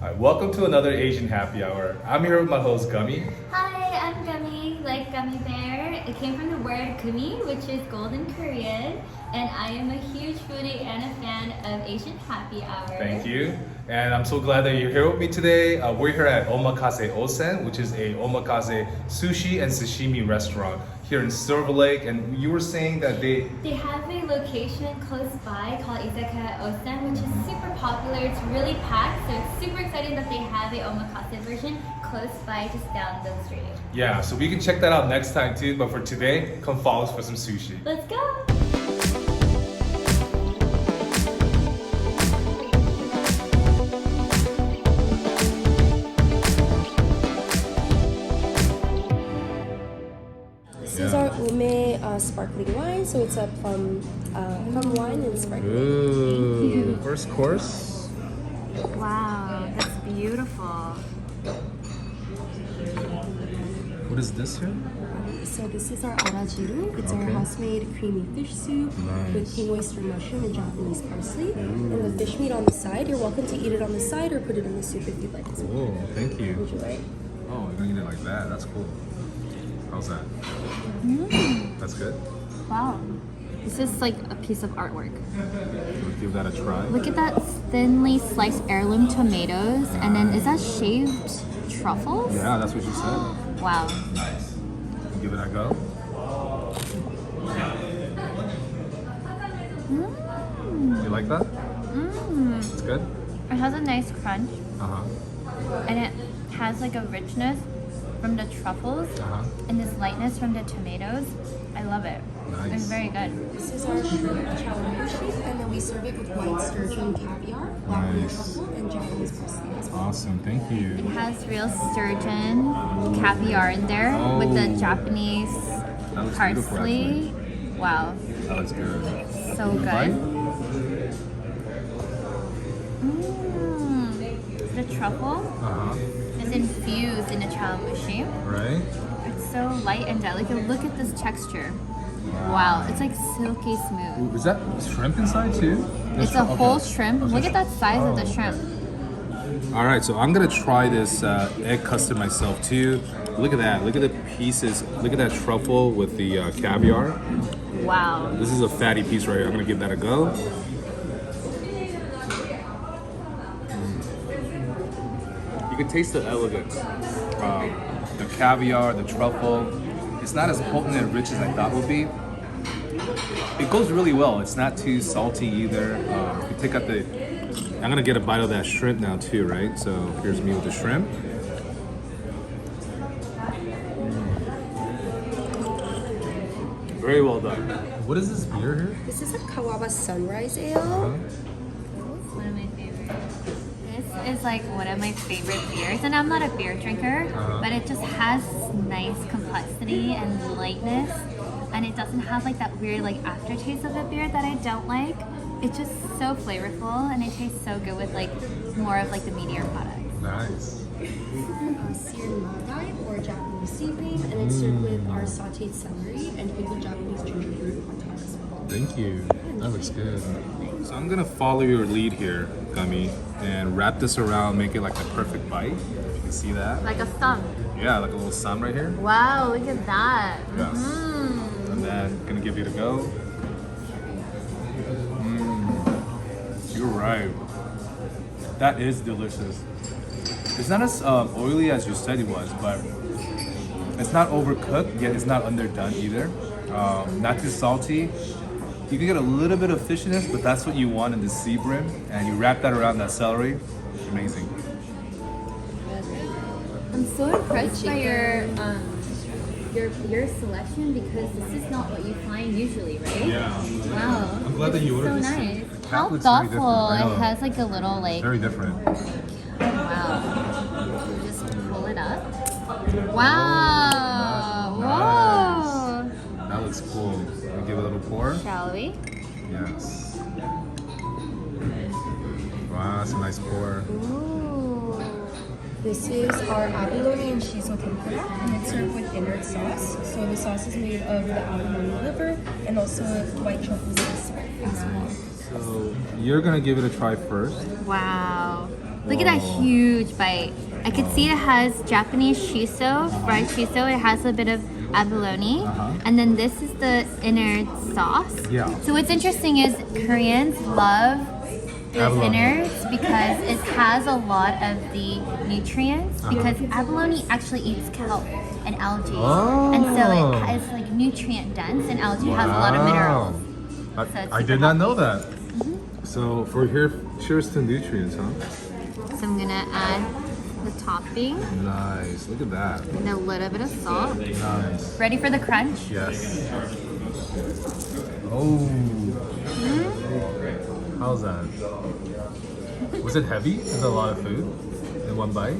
All right, welcome to another Asian Happy Hour. I'm here with my host, Gummy. Hi, I'm Gummy, like gummy bear. It came from the word gumi, which is gold in Korean. And I am a huge foodie and a fan of Asian Happy Hour. Thank you. And I'm so glad that you're here with me today. We're here at Omakase Osen, which is a omakase sushi and sashimi restaurant here in Silverlake. And you were saying that they have a location close by called Izakaya Osen, which is super popular. It's really packed, so it's super exciting that they have a omakase version close by just down the street. Yeah, so we can check that out next time too. But for today, come follow us for some sushi. Let's go! This is our ume sparkling wine, so it's up from wine and sparkling. Ooh, first course. Wow, that's beautiful. What is this here? So this is our arajiru. It's our Okay. house-made creamy fish soup Nice. with king oyster mushroom and Japanese parsley. And the fish meat on the side. You're welcome to eat it on the side or put it in the soup if you'd like as well. Cool, thank you. Would you like? Oh, you're gonna eat it like that. That's cool. How's that? That's good. Wow. This is like a piece of artwork. We'll give that a try. Look at that thinly sliced heirloom tomatoes, and then is that shaved truffles? Yeah, that's what she said. Wow. Nice. Give it a go. You like that? It's good? It has a nice crunch, Uh-huh. and it has like a richness from the truffles, Uh-huh. and this lightness from the tomatoes. I love it. Nice. It's very good. This is our shrimp chawanmushi, and then we serve it with white sturgeon caviar, Japanese Nice. truffle, and Japanese parsley as well. Awesome, thank It you. has real sturgeon caviar in there with the Oh. Japanese That looks beautiful, parsley. Wow, That looks good. so Bite? good. The truffle Uh-huh. is infused in the chawanmushi. Right? It's so light and delicate. Look at this texture. Wow, it's like silky smooth. Ooh, is that shrimp inside too? It's a whole shrimp. Look at that size of the Oh. shrimp. All right, so I'm gonna try this egg custard myself too. Look at that. Look at the pieces. Look at that truffle with the caviar. Wow. This is a fatty piece right here. I'm gonna give that a go. You can taste the elegance. The caviar, the truffle. It's not as potent and rich as I thought it would be. It goes really well. It's not too salty either. You take out the. I'm gonna get a bite of that shrimp now too, right? So here's me with the shrimp. Very well done. What is this beer here? This is a Kawaba Sunrise Ale. One of my favorites. This is like one of my favorite beers, and I'm not a beer drinker, but it just has nice complexity and lightness, and it doesn't have like that weird like aftertaste of a beer that I don't like. It's just so flavorful, and it tastes so good with like more of like the meatier products. Nice. Seared magi or Japanese seaweed, and it's served with our sauteed celery and pickled Japanese ginger root on top as well. Thank you. That looks good. So I'm gonna follow your lead here, Gummy, and wrap this around, make it like the perfect bite. You can see that. Like a thumb. Yeah, like a little sun right here. Wow, look at that. Yes. And then gonna give it a go. You're right. That is delicious. It's not as oily as you said it was, but it's not overcooked, yet it's not underdone either. Not too salty. You can get a little bit of fishiness, but that's what you want in the sea brim. And you wrap that around that celery. Amazing. I'm so impressed by your selection because this is not what you find usually, right? Yeah. Wow. I'm glad that you ordered so this. nice. That How looks very thoughtful. different. I know. It has like a little like Very different. wow. Just pull it up. Wow. Whoa. That looks cool. I'll give it a little pour. Shall we? Yes. Wow, that's a nice pour. Ooh. This is our abalone and shiso tempura, and it's served with inert sauce. So the sauce is made of the abalone liver and also white truffles as well. So you're gonna give it a try first. Wow. Look at that huge bite. I could see it has Japanese shiso, fried shiso. It has a bit of abalone. And then this is the inner sauce. Yeah. So what's interesting is Koreans love the Abalone. innards because it has a lot of the nutrients because abalone actually eats kelp and algae. And so it's like nutrient dense and algae has a lot of minerals. So it's I super did not know healthy. that. So for here, cheers to nutrients, huh? So I'm gonna add the topping Nice. Look at that. and a little bit of salt. Nice. Ready for the crunch? Yes. Oh. How's that? Was it heavy? Is it a lot of food in one bite?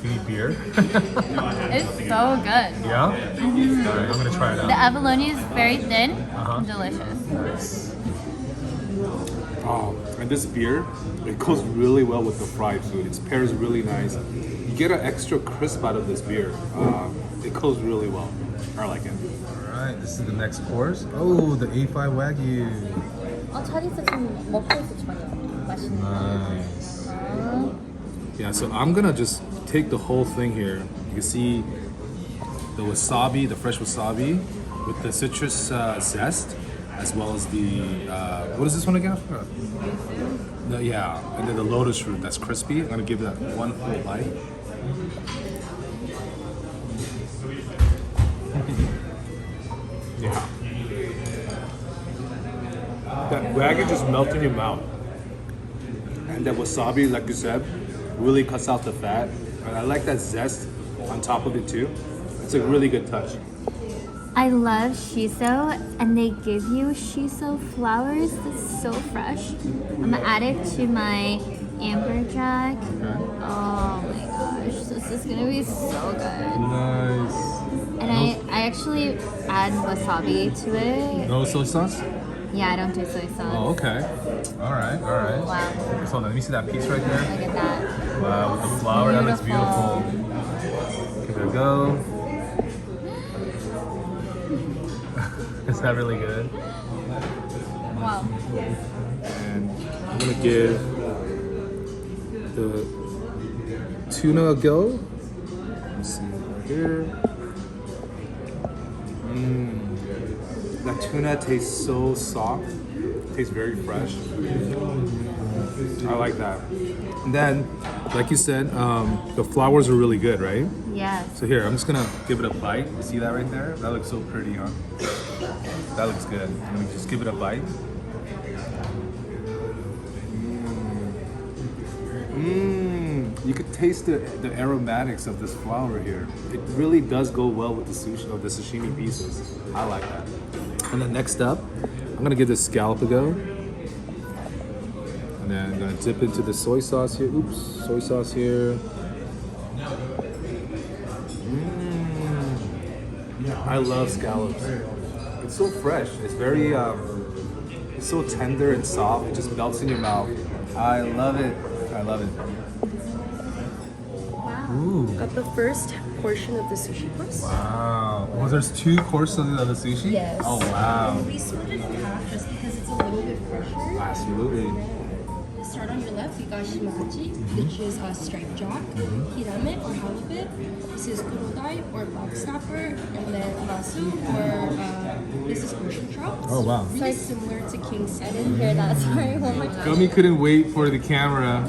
You need beer? It's so good. Yeah? Alright, I'm gonna try it The out. abalone is very thin and delicious. Nice. Oh, and this beer, it goes really well with the fried food. It pairs really nice. You get an extra crisp out of this beer. It goes really well. I like it. Alright, this is the next course. Oh, the A5 Wagyu. 차리스 좀 먹고 있어 전혀. 맛있는 Nice. Yeah, so I'm gonna just take the whole thing here. You can see the wasabi, the fresh wasabi, with the citrus zest, as well as the what is this one again? I forgot. Yeah, and then the lotus root that's crispy. I'm gonna give that one full bite. Yeah. That wagyu just melts in your mouth. And that wasabi, like you said, really cuts out the fat. And I like that zest on top of it too. It's a really good touch. I love shiso, and they give you shiso flowers. That's so fresh. I'm gonna add it to my amberjack. Oh my gosh, this is gonna be so good. Nice. And I actually add wasabi to it. No soy sauce? Yeah, I don't do soy sauce. Oh, okay. All right, all right. Wow. So let me see that piece right there. Look at that. Wow, with the flower, that looks beautiful. Give it a go. Is that really good? Wow. And I'm gonna give the tuna a go. Let's see right here. That tuna tastes so soft. Tastes very fresh. I like that. And then, like you said, the flowers are really good, right? Yes. So here, I'm just gonna give it a bite. You see that right there? That looks so pretty, huh? That looks good. I'm gonna just give it a bite. You could taste the aromatics of this flower here. It really does go well with the sushi, of the sashimi pieces. I like that. And then next up, I'm gonna give this scallop a go. And then I'm gonna dip into the soy sauce here. Oops, soy sauce here. I love scallops. It's so fresh. It's very, it's so tender and soft. It just melts in your mouth. I love it. I love it. Ooh. Got the first portion of the sushi course. Wow. Well, there's 2 courses of the sushi? Yes. Oh, wow. We split it in half just because it's a little bit fresher. Absolutely. We'll start on your left. We got shimaji, which is striped jack, hirame or halibut. This is kurodai or black snapper, and then masu or this is ocean trout. Oh, wow. Really similar to king salmon. I didn't hear that. Sorry, one more time. Gummy couldn't wait for the camera.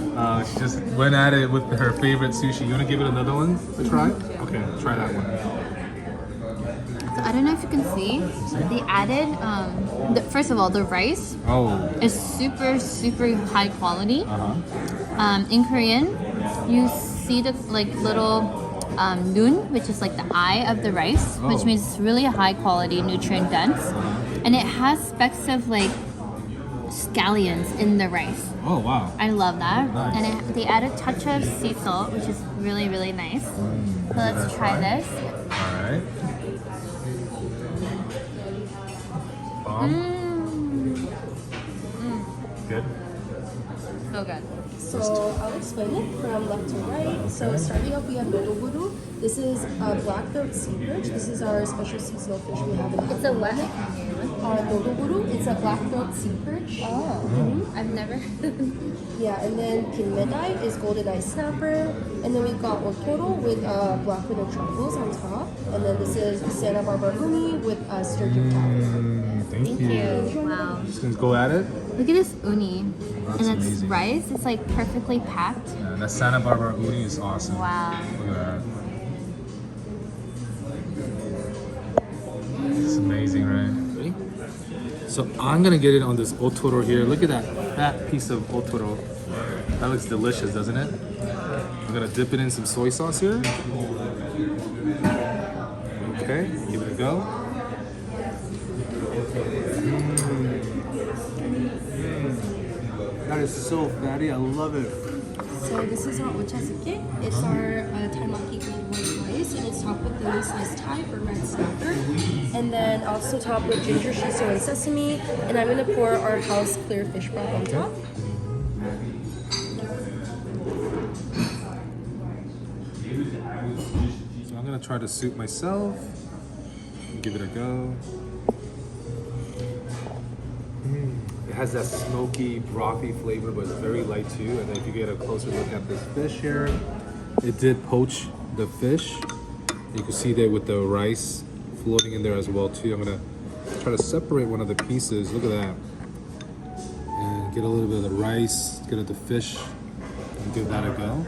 She just went at it with her favorite sushi. You want to give it another one to try? Okay, try that one. I don't know if you can see. They added, first of all, the rice Oh. is super, super high quality. Uh-huh. In Korean, you see the like little nun, which is like the eye of the rice, which means it's really high quality, nutrient dense, and it has specks of like scallions in the rice. Oh, wow. I love that, Nice. and they add a touch of sea salt, which is really, really nice. So let's try this. All right. Bomb. Good. So So good. So I'll explain it from left to right. So starting off, we have nodoguru. This is black-throat sea perch. This is our special seasonal fish we have in the It's a what? nodoguru. It's a black-throat sea perch. Oh, I've never. Yeah, and then kinmedai is golden eye snapper. And then we've got otoro with black widow truffles on top. And then this is Santa Barbara uni with sturgeon caviar. Thank Thank you. Wow. Just gonna go at it. Look at this uni. That's And it's amazing. rice. It's like perfectly packed. Yeah, that Santa Barbara uni is awesome. Wow. Look at that. It's amazing, right? Ready? So I'm gonna get it on this otoro here. Look at that fat piece of otoro. That looks delicious, doesn't it? I'm gonna dip it in some soy sauce here. Okay, give it a go. That is so fatty. I love it. So this is our ochazuke. It's our taimaki green white rice, and it's topped with thinly sliced Thai or red snapper, and then also topped with ginger, shiso, and sesame. And I'm gonna pour our house clear fish broth on top. So I'm gonna try the soup myself. Give it a go. It has that smoky, brothy flavor, but it's very light too. And then if you get a closer look at this fish here, it did poach the fish. You can see there with the rice floating in there as well too. I'm gonna try to separate one of the pieces. Look at that. And get a little bit of the rice, get at the fish, and give that a go.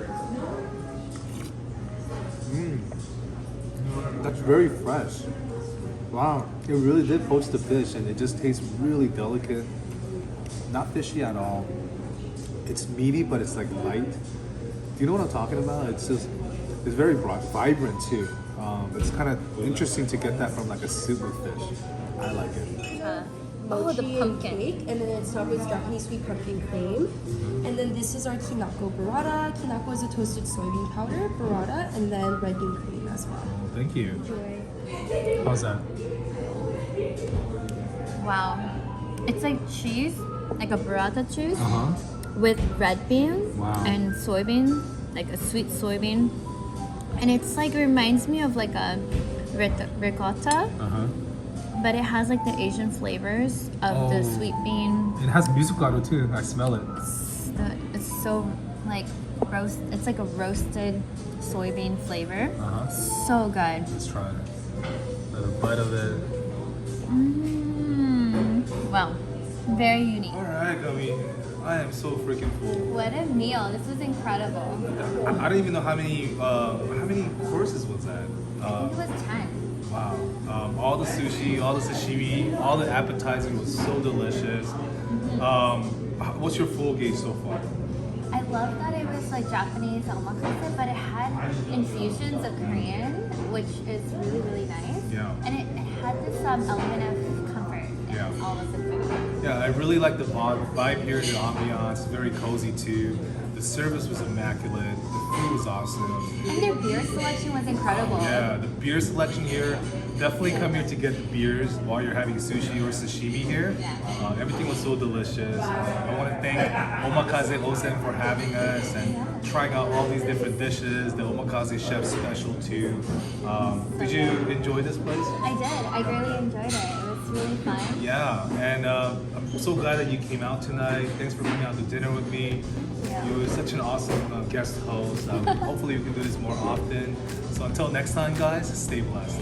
That's very fresh. Wow, it really did poach the fish, and it just tastes really delicate. Not fishy at all. It's meaty, but it's like light. Do you know what I'm talking about? It's just, it's very broad, vibrant too. It's kind of interesting to get that from like a soup with fish. I like it. Oh, the Mochi pumpkin. cake, and then it's topped with Japanese sweet pumpkin cream. And then this is our kinako burrata. Kinako is a toasted soybean powder, burrata, and then red bean cream as well. Oh, thank you. Enjoy. How's that? Wow. It's like cheese, like a burrata cheese Uh-huh. with red bean Wow. and soybean, like a sweet soybean. And it's like reminds me of like a ricotta, Uh-huh. but it has like the Asian flavors of the Oh. sweet bean. It has muscado too. I smell it. It's so like roast. It's like a roasted soybean flavor. Uh-huh. So good. Let's try it. Another bite of it. Wow. Very unique. All right, Gummy. I am so freaking full. What a meal. This was incredible. I don't even know how many courses was that. It was 10. Wow. All the sushi, all the sashimi, all the appetizers was so delicious. What's your full gauge so far? I love that it was like Japanese omakase, but it had infusions of Korean, which is really, really nice. Yeah. And it had this element of comfort in Yeah. all of the food. Yeah, I really like the vibe here, the ambiance, very cozy too. The service was immaculate. The food was awesome. And their beer selection was incredible. Yeah, the beer selection here. Definitely come here to get the beers while you're having sushi or sashimi here. Yeah. Everything was so delicious. I want to thank Omakase Osen for having us and trying out all these different dishes. The Omakase chef special too. Did you enjoy this place? I did. I really enjoyed it. It was really fun. Yeah, and I'm so glad that you came out tonight. Thanks for coming out to dinner with me. Yeah. You were such an awesome guest host. Hopefully we can do this more often. So until next time, guys, stay blessed.